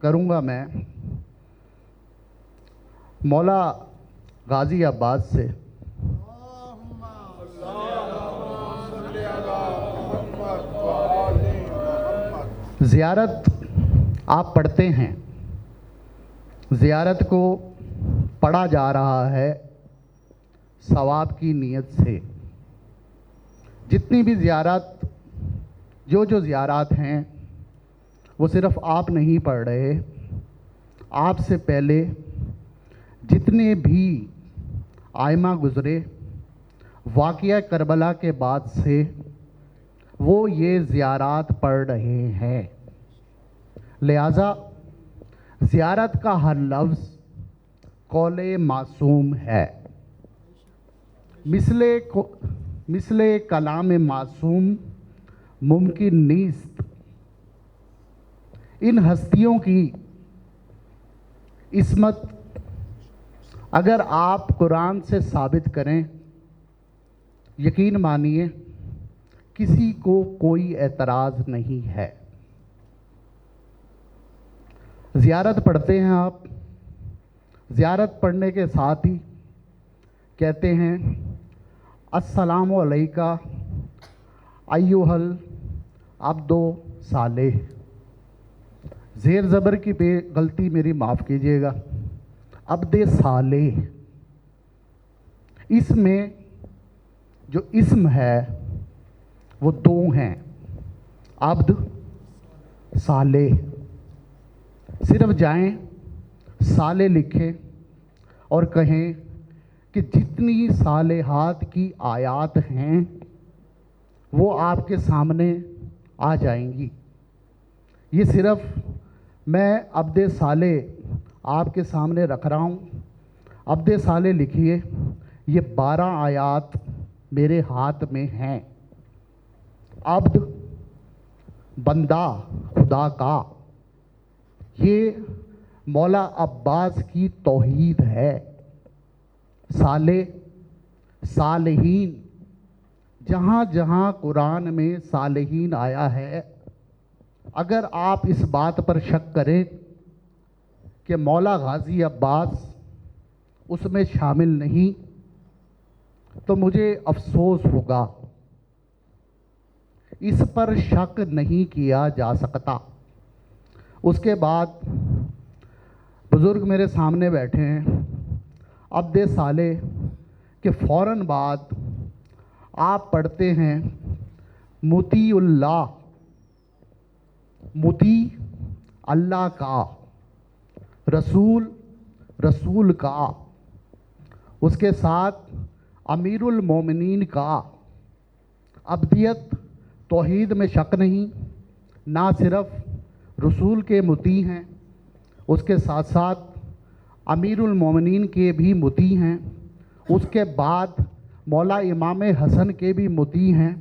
करूँगा मैं मौला गाजी अब्बास से। ज़ियारत आप पढ़ते हैं, ज़ियारत को पढ़ा जा रहा है सवाब की नीयत से। जितनी भी ज़ियारत जो ज़ियारत हैं वो सिर्फ़ आप नहीं पढ़ रहे, आपसे पहले जितने भी आइमा गुज़रे वाक़या करबला के बाद से वो ये ज़ियारत पढ़ रहे हैं। लिहाजा ज़ियारत का हर लफ्ज़ कौले मासूम है। मिसले कलाम मासूम मुमकिन नीस्त। इन हस्तियों की इस्मत अगर आप कुरान से साबित करें, यकीन मानिए किसी को कोई एतराज़ नहीं है। ज़ियारत पढ़ते हैं आप, ज़ियारत पढ़ने के साथ ही कहते हैं अस्सलामु अलैका अय्युहल अब्दो सालेह। ज़ेर ज़बर की गलती मेरी माफ़ कीजिएगा, अब्दे सालेह। इसमें जो इस्म है वो दो हैं, अब्द सालेह। सिर्फ जाएं साले लिखें और कहें कि जितनी सालेहात की आयात हैं वो आपके सामने आ जाएंगी। ये सिर्फ मैं अब्दे साले आपके सामने रख रहा हूँ। अब्दे साले लिखिए, ये 12 आयात मेरे हाथ में हैं। अब्द बंदा खुदा का, ये मौला अब्बास की तौहीद है। साले सालेहीन, जहाँ जहाँ कुरान में सालेहीन आया है, अगर आप इस बात पर शक करें कि मौला गाजी अब्बास उसमें शामिल नहीं, तो मुझे अफसोस होगा। इस पर शक नहीं किया जा सकता। उसके बाद बुज़ुर्ग मेरे सामने बैठे हैं, अब्दे साले के फ़ौरन बाद आप पढ़ते हैं मुतीउल्लाह, मुती अल्लाह का, रसूल रसूल का, उसके साथ अमीरुल मोमिनीन का। अब्दियत तौहीद में शक नहीं, ना सिर्फ रसूल के मुती हैं, उसके साथ साथ अमीरुल मोमिनीन के भी मुती हैं। उसके बाद मौला इमाम हसन के भी मुती हैं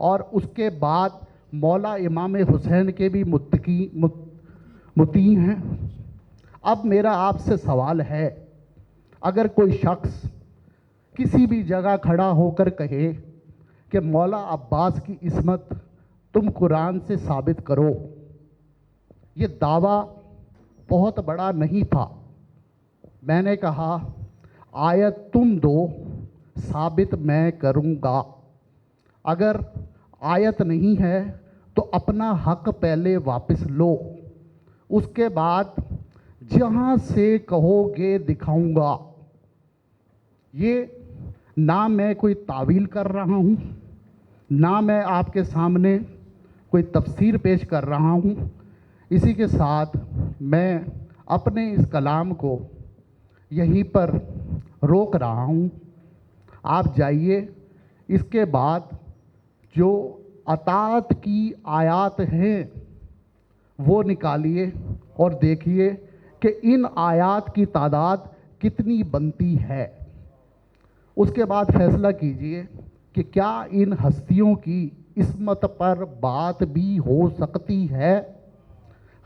और उसके बाद मौला इमाम हुसैन के भी मुती हैं। अब मेरा आपसे सवाल है, अगर कोई शख्स किसी भी जगह खड़ा होकर कहे कि मौला अब्बास की इस्मत तुम कुरान से साबित करो, ये दावा बहुत बड़ा नहीं था। मैंने कहा आयत तुम दो, साबित मैं करूँगा। अगर आयत नहीं है तो अपना हक पहले वापस लो, उसके बाद जहाँ से कहोगे दिखाऊंगा। ये ना मैं कोई तावील कर रहा हूँ, ना मैं आपके सामने कोई तफसीर पेश कर रहा हूँ। इसी के साथ मैं अपने इस कलाम को यहीं पर रोक रहा हूँ। आप जाइए, इसके बाद जो अतात की आयात हैं वो निकालिए और देखिए कि इन आयात की तादाद कितनी बनती है। उसके बाद फैसला कीजिए कि क्या इन हस्तियों की इस्मत पर बात भी हो सकती है।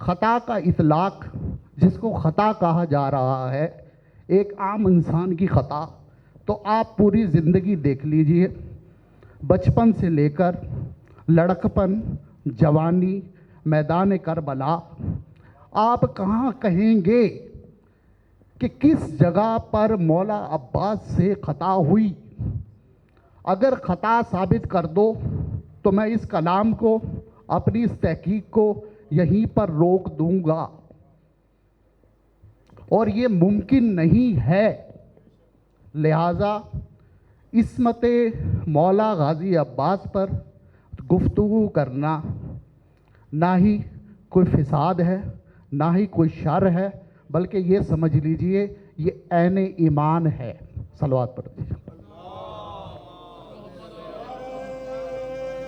ख़ता का इतलाक़, जिसको ख़ता कहा जा रहा है, एक आम इंसान की ख़ता, तो आप पूरी ज़िंदगी देख लीजिए, बचपन से लेकर लड़कपन, जवानी, मैदान करबला आप कहाँ कहेंगे कि किस जगह पर मौला अब्बास से ख़ता हुई? अगर ख़ता साबित कर दो तो मैं इस कलाम को, अपनी इस तहकीक को यहीं पर रोक दूंगा, और ये मुमकिन नहीं है। लिहाजा इस्मत मौला गाज़ी अब्बास पर गुफ्तगू करना ना ही कोई फिसाद है, ना ही कोई शर है, बल्कि ये समझ लीजिए ये ऐन ईमान है। सलवात पढ़ दीजिए।